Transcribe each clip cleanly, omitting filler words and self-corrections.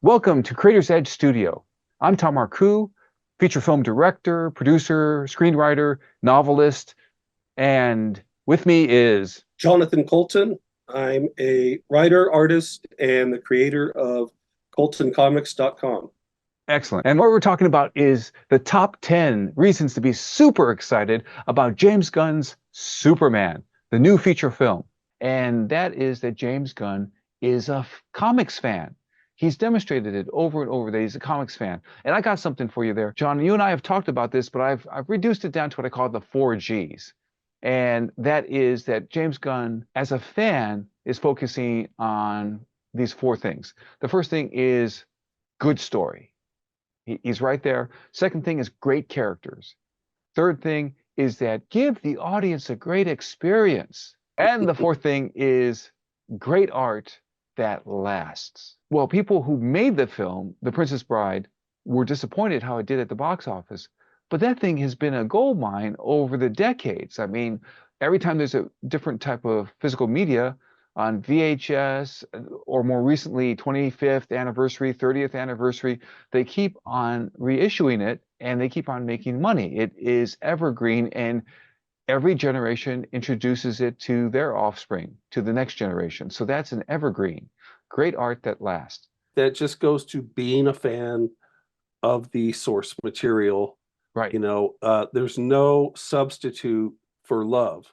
Welcome to Creator's Edge Studio. I'm Tom Marcoux, feature film director, producer, screenwriter, novelist, and with me is Jonathan Colton. I'm a writer, artist, and the creator of coltoncomics.com. excellent. And what we're talking about is the top 10 reasons to be super excited about James Gunn's Superman, the new feature film. And that is that James Gunn is a comics fan. He's demonstrated it over and over that he's a comics fan. And I got something for you there. John, you and I have talked about this, but I've reduced it down to what I call the 4Gs. And that is that James Gunn, as a fan, is focusing on these four things. The first thing is good story. He's right there. Second thing is great characters. Third thing is that give the audience a great experience. And the fourth thing is great art that lasts. Well, people who made the film, The Princess Bride, were disappointed how it did at the box office. But that thing has been a gold mine over the decades. I mean, every time there's a different type of physical media on VHS, or more recently, 25th anniversary, 30th anniversary, they keep on reissuing it and they keep on making money. It is evergreen, and every generation introduces it to their offspring, to the next generation. So that's an evergreen. Great art that lasts. That just goes to being a fan of the source material. Right. There's no substitute for love.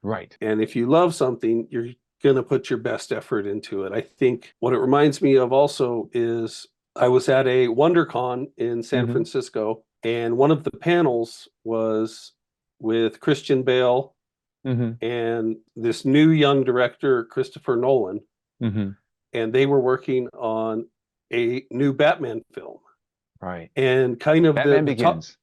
Right. And if you love something, you're going to put your best effort into it. I think what it reminds me of also is I was at a WonderCon in San Francisco, and one of the panels was with Christian Bale and this new young director, Christopher Nolan. And they were working on a new Batman film. Right. And kind of Batman Begins.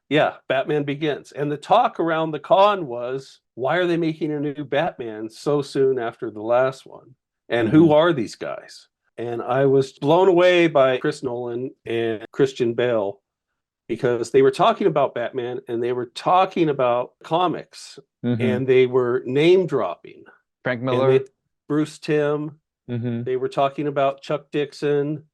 Yeah, Batman Begins. And the talk around the con was, why are they making a new Batman so soon after the last one? And who are these guys? And I was blown away by Chris Nolan and Christian Bale, because they were talking about Batman and they were talking about comics and they were name dropping. Frank Miller, Bruce Timm. They were talking about Chuck Dixon,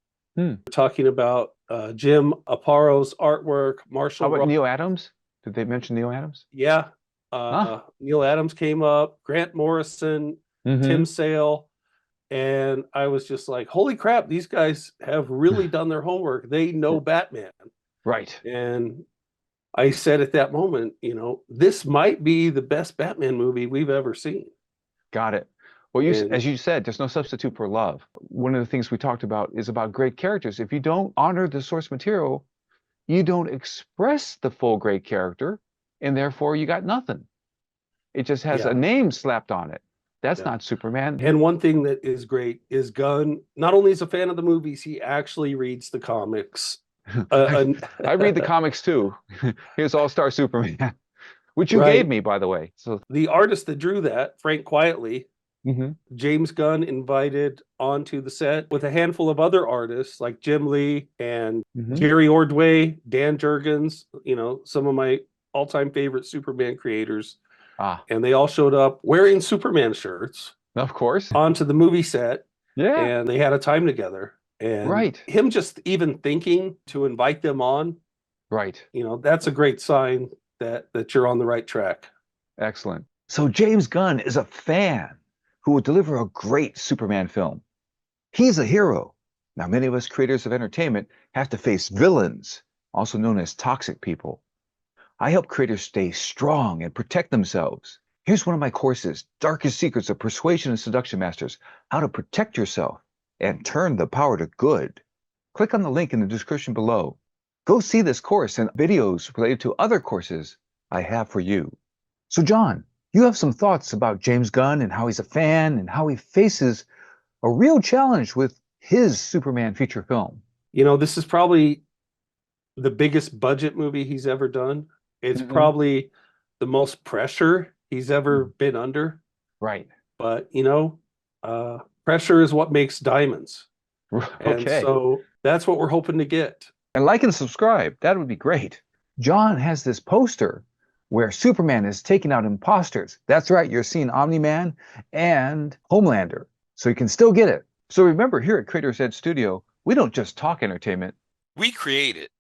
talking about Jim Aparo's artwork, Marshall. How about Neil Adams? Did they mention Neil Adams? Yeah. Neil Adams came up, Grant Morrison, Tim Sale. And I was just like, holy crap, these guys have really done their homework. They know Batman. Right. And I said at that moment, this might be the best Batman movie we've ever seen. Got it. Well, as you said, there's no substitute for love. One of the things we talked about is about great characters. If you don't honor the source material, you don't express the full great character, and therefore you got nothing. It just has a name slapped on it. That's not Superman. And one thing that is great is Gunn not only is a fan of the movies, he actually reads the comics. I read the comics too. Here's All-Star Superman, which you gave me, by the way. So the artist that drew that, Frank Quietly, James Gunn invited onto the set with a handful of other artists like Jim Lee and Gary Ordway, Dan Jurgens, some of my all-time favorite Superman creators. And they all showed up wearing Superman shirts. Of course. Onto the movie set. Yeah. And they had a time together. And him just even thinking to invite them on. Right. That's a great sign that you're on the right track. Excellent. So James Gunn is a fan who will deliver a great Superman film. He's a hero. Now, many of us creators of entertainment have to face villains, also known as toxic people. I help creators stay strong and protect themselves. Here's one of my courses, Darkest Secrets of Persuasion and Seduction Masters, how to protect yourself and turn the power to good. Click on the link in the description below. Go see this course and videos related to other courses I have for you. So John, you have some thoughts about James Gunn and how he's a fan and how he faces a real challenge with his Superman feature film. This is probably the biggest budget movie he's ever done. It's probably the most pressure he's ever been under. Right. But, pressure is what makes diamonds. And so that's what we're hoping to get. And like and subscribe. That would be great. John has this poster where Superman is taking out imposters. That's right. You're seeing Omni-Man and Homelander. So you can still get it. So remember, here at Creator's Edge Studio, we don't just talk entertainment. We create it.